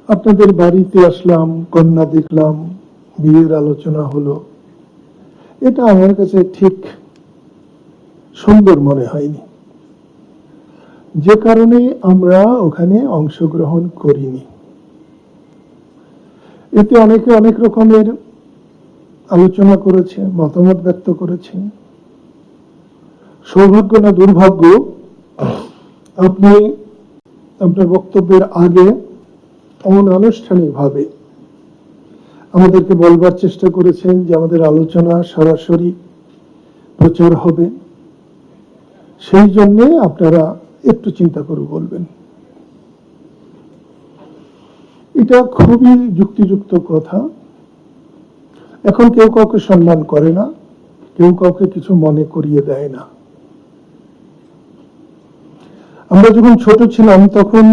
আপনাদের বাড়িতে আসলাম, কন্যা দেখলাম, বিয়ের আলোচনা হলো, এটা আমার কাছে ঠিক সুন্দর মনে হয়নি, যে কারণে আমরা ওখানে অংশগ্রহণ করিনি। এতে অনেকে অনেক রকমের আলোচনা করেছে, মতামত ব্যক্ত করেছে। সৌভাগ্য না দুর্ভাগ্য, আপনি আপনার বক্তব্যের আগে অনানুষ্ঠানিকভাবে আমাদেরকে বলবার চেষ্টা করেছেন যে আমাদের আলোচনা সরাসরি প্রচার হবে, সেই জন্য আপনারা একটু চিন্তা করে বলবেন। এটা খুবই যুক্তিযুক্ত কথা। এখন কেউ কাউকে সম্মান করে না, কেউ কাউকে কিছু মনে করিয়ে দেয় না। আমরা যখন ছোট ছিলাম তখন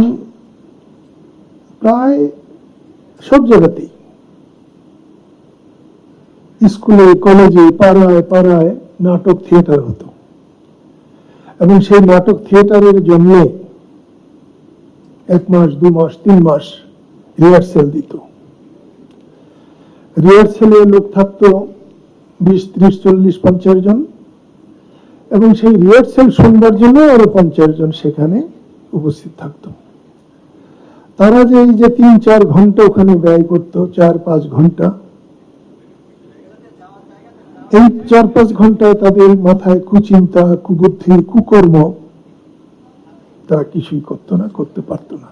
প্রায় সব জায়গাতেই, স্কুলে, কলেজে, পাড়ায় পাড়ায় নাটক থিয়েটার হতো, এবং সেই নাটক থিয়েটারের জন্য 1 মাস, 2 মাস, 3 মাস রিহার্সেল দিত। রিহার্সেলে লোক থাকতো 20, 30, 40, 50 জন, এবং সেই রিহার্সেল শুনবার জন্য আরো 50 জন সেখানে উপস্থিত থাকতো। তারা যে এই যে 3-4 ঘন্টা ওখানে ব্যয় করতো, 4-5 ঘন্টা, এই 4-5 ঘন্টায় তাদের মাথায় কুচিন্তা, কুবুদ্ধি, কুকর্ম, তারা কিছুই করতো না, করতে পারতো না।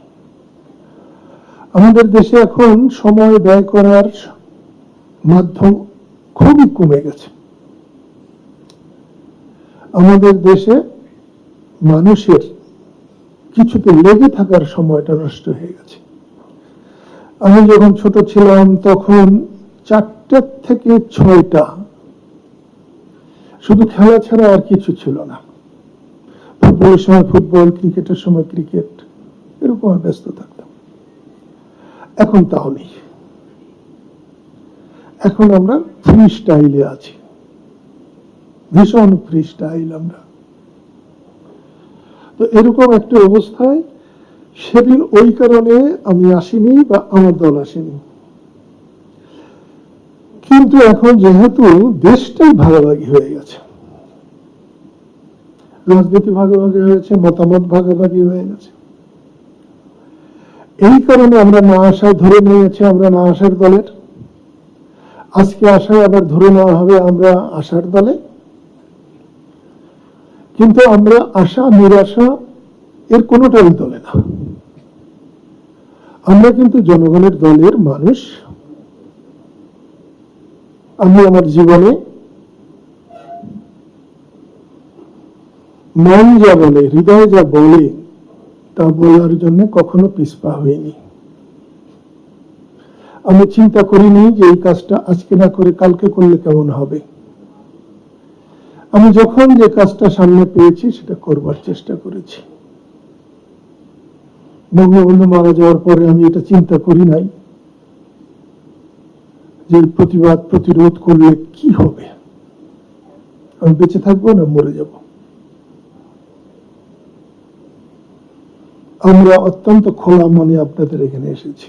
আমাদের দেশে এখন সময় ব্যয় করার মাধ্যম খুবই কমে গেছে। আমাদের দেশে মানুষের কিছুতে লেগে থাকার সময়টা নষ্ট হয়ে গেছে। আমি যখন ছোট ছিলাম তখন 4টা থেকে 6টা শুধু খেলা ছাড়া আর কিছু ছিল না। ফুটবলের সময় ফুটবল, ক্রিকেটের সময় ক্রিকেট, এরকম ব্যস্ত থাকতাম। এখন তাও নেই। এখন আমরা ফ্রি স্টাইলে আছি, ভীষণ ফ্রি স্টাইল আমরা। তো এরকম একটা অবস্থায় সেদিন ওই কারণে আমি আসিনি বা আমার দল আসেনি। কিন্তু এখন যেহেতু দেশটাই ভাগাভাগি হয়ে গেছে, রাজনীতি ভাগাভাগি হয়েছে, মতামত ভাগাভাগি হয়ে গেছে, এই কারণে আমরা না আসায় ধরে নিয়েছি আমরা না আসার দলের। আজকে আসায় আবার ধরে নেওয়া হবে আমরা আসার দলে। কিন্তু আমরা আশা নিরাশা এর কোনোটাই দলে না। আমরা কিন্তু জনগণের দলের মানুষ। আমি আমার জীবনে মন যা বলে, হৃদয় যা বলে, তা বলার জন্য কখনো পিছপা হইনি। আমি চিন্তা করিনি যে এই কাজটা আজকে না করে কালকে করলে কেমন হবে। আমি যখন যে কাজটা সামনে পেয়েছি সেটা করবার চেষ্টা করেছি। বঙ্গবন্ধু মারা যাওয়ার পরে আমি এটা চিন্তা করি নাই যে প্রতিবাদ প্রতিরোধ করলে কি হবে, আমি বেঁচে থাকবো না মরে যাব। আমরা অত্যন্ত খোলা মনে আপনাদের এখানে এসেছি,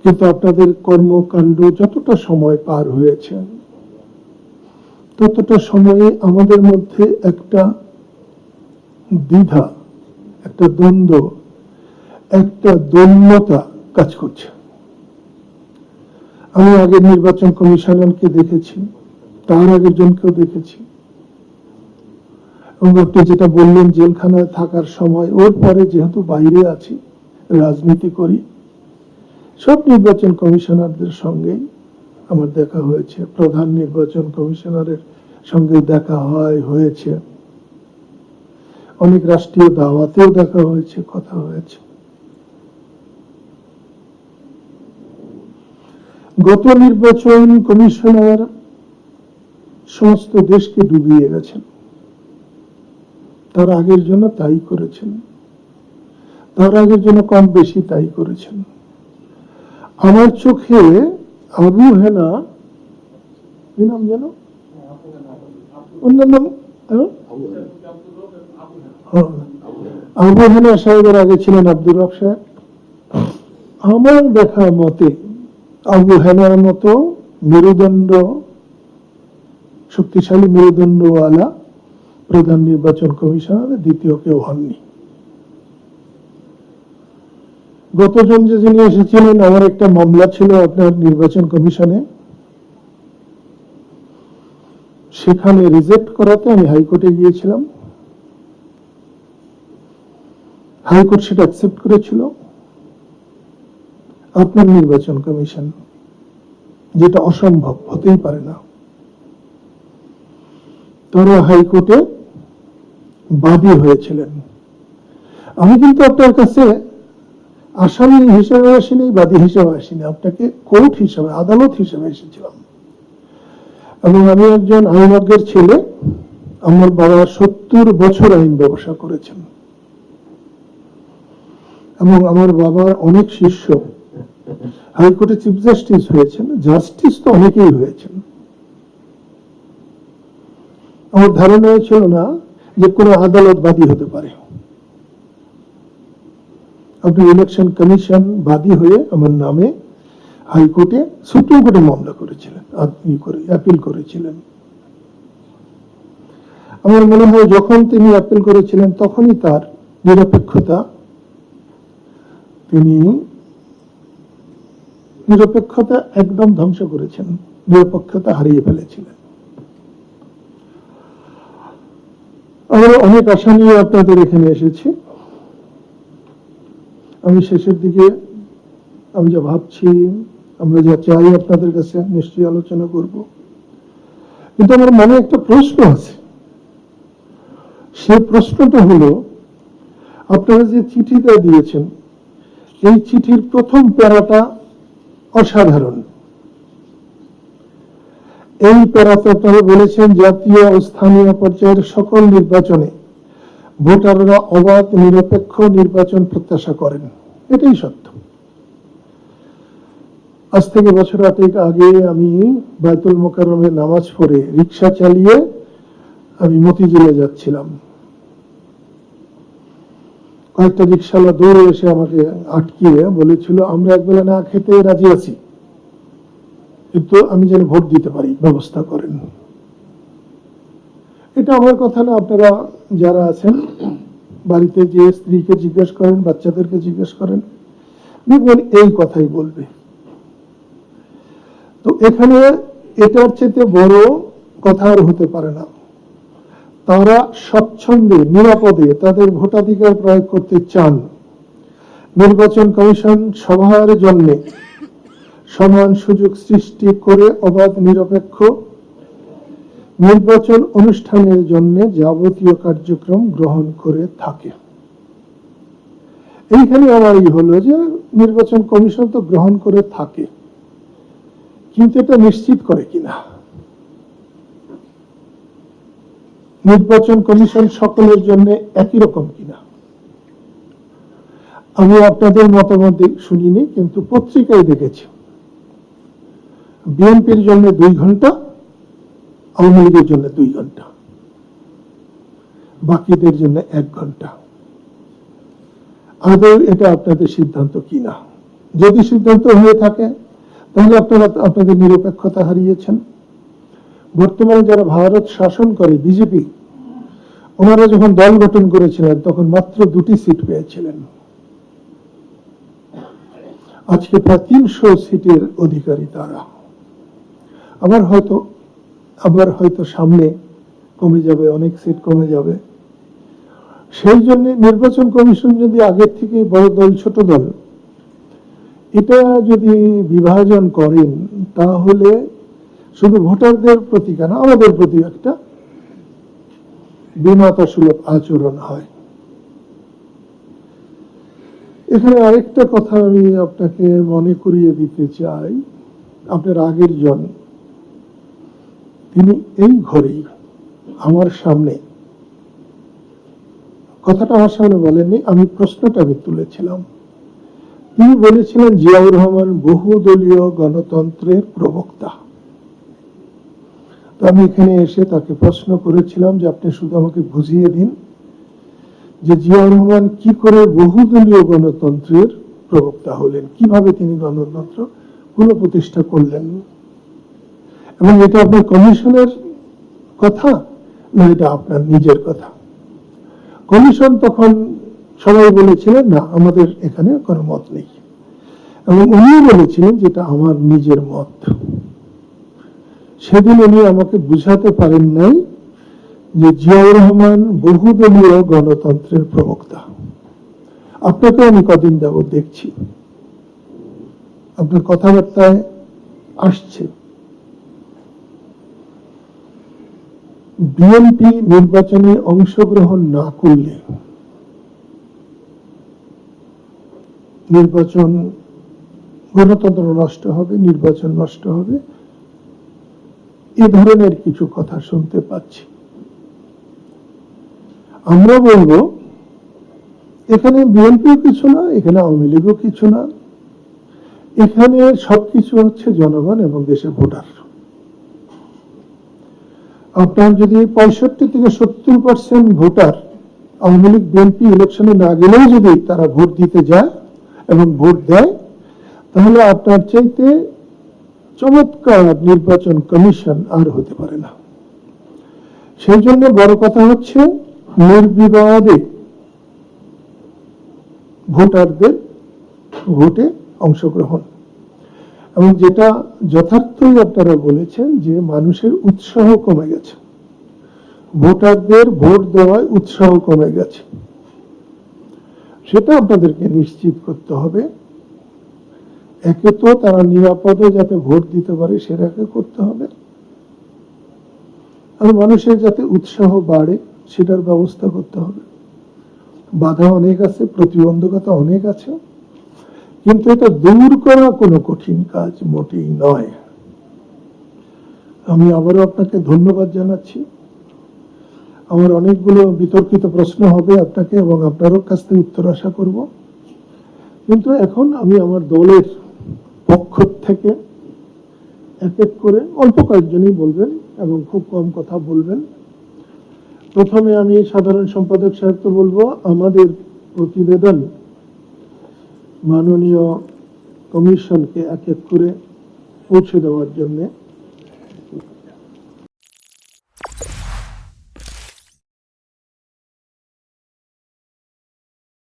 কিন্তু আপনাদের কর্মকাণ্ড যতটা সময় পার হয়েছে ততটা সময়ে আমাদের মধ্যে একটা দ্বিধা, একটা দ্বন্দ্ব, একটা দৈন্যতা কাজ করছে। আমি আগের নির্বাচন কমিশনারকে দেখেছি, তার আগের জনকেও দেখেছি, এবং আপনি যেটা বললেন জেলখানায় থাকার সময়, ওর পরে যেহেতু বাইরে আছি, রাজনীতি করি, সব নির্বাচন কমিশনারদের সঙ্গে আমার দেখা হয়েছে। প্রধান নির্বাচন কমিশনারের সঙ্গে দেখা হয়েছে, অনেক রাষ্ট্রীয় দাওয়াতেও দেখা হয়েছে, কথা হয়েছে। গত নির্বাচন কমিশনার সমস্ত দেশকে ডুবিয়ে গেছেন, তার আগের জন্য তাই করেছেন, তার আগের জন্য কম বেশি তাই করেছেন। আমার চোখে আবু হেনা, কি নাম যেন, অন্যান্য আবু হেনা সাহেবের আগে ছিলেন আব্দুর রব সাহেব, আমার দেখা মতে আবু হানিফার মতো মেরুদণ্ড, শক্তিশালী মেরুদণ্ডওয়ালা প্রধান নির্বাচন কমিশনার দ্বিতীয় কেউ হননি। গতজন যে যিনি এসেছিলেন, আমার একটা মামলা ছিল আপনার নির্বাচন কমিশনে, সেখানে রিজেক্ট করাতে আমি হাইকোর্টে গিয়েছিলাম। হাইকোর্ট সেটা অ্যাকসেপ্ট করেছিল। আপনার নির্বাচন কমিশন, যেটা অসম্ভব, হতেই পারে না, তারা হাইকোর্টে বাদী হয়েছিলেন। আমি কিন্তু আপনার কাছে আসামি হিসেবে আসিনি, বাদী হিসেবে আসিনি, আপনাকে কোর্ট হিসেবে, আদালত হিসেবে এসেছিলাম। এবং আমি একজন আইনজ্ঞের ছেলে। আমার বাবা 70 বছর আইন ব্যবসা করেছেন এবং আমার বাবার অনেক শিষ্য হাইকোর্টে চিফ জাস্টিস হয়েছেন, জাস্টিস তো অনেকেই হয়েছেন। আমার ধারণা ছিল না যে কোন আদালত বাদী হতে পারে। আপনি ইলেকশন কমিশন বাদী হয়ে আমার নামে হাইকোর্টে, সুপ্রিম কোর্টে মামলা করেছিলেন, অ্যাপিল করেছিলেন। আমার মনে হয় যখন তিনি অ্যাপিল করেছিলেন তখনই তার নিরপেক্ষতা, তিনি নিরপেক্ষতা একদম ধ্বংস করেছেন, নিরপেক্ষতা হারিয়ে ফেলেছিলেন। আমরা অনেক আশা নিয়ে আপনাদের এখানে এসেছি। আমি শেষের দিকে আমি যা ভাবছি, আমরা যা চাই আপনাদের কাছে নিশ্চয়ই আলোচনা করব, কিন্তু আমার মনে একটা প্রশ্ন আছে। সেই প্রশ্নটা হলো, আপনারা যে চিঠিটা দিয়েছেন, এই চিঠির প্রথম প্যারাটা অসাধারণ। এই প্যারাতে আপনারা বলেছেন জাতীয় ও স্থানীয় পর্যায়ের সকল নির্বাচনে ভোটাররা অবাধ নিরপেক্ষ নির্বাচন প্রত্যাশা করেন। এটাই সত্য। আজ থেকে বছর 8 আগে আমি বায়তুল মোকাররমে নামাজ পড়ে রিক্সা চালিয়ে আমি মতিঝিলে যাচ্ছিলাম। কয়েকটা রিক্সাওয়ালা দৌড়ে এসে আমাকে আটকিয়ে বলেছিল, আমরা একবেলা না খেতে রাজি আছি, কিন্তু আমি যেন ভোট দিতে পারি, ব্যবস্থা করেন। এটা আমার কথা না, আপনারা যারা আছেন বাড়িতে যে স্ত্রীকে জিজ্ঞেস করেন, বাচ্চাদেরকে জিজ্ঞেস করেন, দেখবেন এই কথাই বলবে। তো এখানে এটার চেয়ে বড় কথা আর হতে পারে না। তারা স্বচ্ছন্দে নিরাপদে তাদের ভোটাধিকার প্রয়োগ করতে চান। নির্বাচন কমিশন সবার জন্য সমান সুযোগ সৃষ্টি করে অবাধ নিরপেক্ষ নির্বাচন অনুষ্ঠানের জন্য যাবতীয় কার্যক্রম গ্রহণ করে থাকে। এইখানে আমার হলো যে নির্বাচন কমিশন তো গ্রহণ করে থাকে, কিন্তু এটা নিশ্চিত করে কিনা, নির্বাচন কমিশন সকলের জন্য একই রকম কিনা। আমি আপনাদের মতামত শুনিনি, কিন্তু পত্রিকায় দেখেছি বিএনপির জন্য 2 ঘন্টা, আওয়ামী লীগের জন্য 2 ঘন্টা, বাকিদের জন্য 1 ঘন্টা। আদৌ এটা আপনাদের সিদ্ধান্ত কিনা? যদি সিদ্ধান্ত হয়ে থাকে তাহলে আপনারা আপনাদের নিরপেক্ষতা হারিয়েছেন। বর্তমানে যারা ভারত শাসন করে, বিজেপি, ওনারা যখন দল গঠন করেছিলেন তখন মাত্র 2টি সিট পেয়েছিলেন। আজকে প্রায় 300 সিটের অধিকারী তারা। আবার হয়তো সামনে কমে যাবে, অনেক সিট কমে যাবে। সেই জন্য নির্বাচন কমিশন যদি আগের থেকে বড় দল ছোট দল এটা যদি বিভাজন করেন, তাহলে শুধু ভোটারদের প্রতি কেন, আমাদের প্রতি একটা বিমাতা সুলভ আচরণ হয়। এখানে আরেকটা কথা আমি আপনাকে মনে করিয়ে দিতে চাই। আপনার আগের জন, তিনি এই ঘরেই আমার সামনে, কথাটা আমার সামনে বলেননি, আমি প্রশ্নটা তুলেছিলাম। তিনি বলেছিলেন জিয়াউর রহমান বহুদলীয় গণতন্ত্রের প্রবক্তা। তো আমি এখানে এসে তাকে প্রশ্ন করেছিলাম যে আপনি শুধু আমাকে বুঝিয়ে দিন যে জিয়াউর রহমান কি করে বহুদলীয় গণতন্ত্রের প্রবক্তা হলেন, কিভাবে তিনি গণতন্ত্র পুনঃপ্রতিষ্ঠা করলেন। এবং এটা আপনার কমিশনের কথা না এটা আপনার নিজের কথা? কমিশন তখন সবাই বলেছিলেন না আমাদের এখানে কোনো মত নেই, এবং উনি বলেছিলেন যেটা আমার নিজের মত। সেদিন উনি আমাকে বুঝাতে পারেন নাই যে জিয়াউর রহমান বহুদলীয় গণতন্ত্রের প্রবক্তা। আপনাকে আমি কদিন যাবত দেখছি, আপনার কথাবার্তায় আসছে বিএনপি নির্বাচনে অংশগ্রহণ না করলে নির্বাচন, গণতন্ত্র নষ্ট হবে, নির্বাচন নষ্ট হবে, এ ধরনের কিছু কথা শুনতে পাচ্ছি। আমরা বলবো এখানে বিএনপিও কিছু না, এখানে আওয়ামী লীগও কিছু না, এখানে সবকিছু হচ্ছে জনগণ এবং দেশের ভোটার। আপনার যদি 65 থেকে 70% ভোটার আওয়ামী লীগ বিএনপি ইলেকশনে না গেলেও যদি তারা ভোট দিতে যায় এবং ভোট দেয়, তাহলে আপনার চাইতে চমৎকার নির্বাচন কমিশন আর হতে পারে না। সেই জন্য বড় কথা হচ্ছে নির্বিবাদে ভোটারদের ভোটে অংশগ্রহণ। এবং যেটা যথার্থই আপনারা বলেছেন যে মানুষের উৎসাহ কমে গেছে, ভোটারদের ভোট দেওয়ায় উৎসাহ কমে গেছে, সেটা আপনাদেরকে নিশ্চিত করতে হবে। একে তো তারা নিরাপদে যাতে ভোট দিতে পারে সেটাকে করতে হবে, আর মানুষের যাতে উৎসাহ বাড়ে সেটার ব্যবস্থা করতে হবে। বাধা অনেক আছে, প্রতিবন্ধকতা অনেক আছে, কিন্তু এটা দূর করা কোনো কঠিন কাজ মোটেই নয়। আমি আবারও আপনাকে ধন্যবাদ জানাচ্ছি। আমার অনেকগুলো বিতর্কিত প্রশ্ন হবে আপনাকে এবং আপনারও কাছ থেকে উত্তর আশা করব, কিন্তু এখন আমি আমার দলের পক্ষ থেকে এক এক করে অল্প কয়েকজনই বলবেন এবং খুব কম কথা বলবেন। প্রথমে আমি সাধারণ সম্পাদক সাহেবকে বলবো আমাদের প্রতিবেদন মাননীয় কমিশনকে এক এক করে পৌঁছে দেওয়ার জন্য।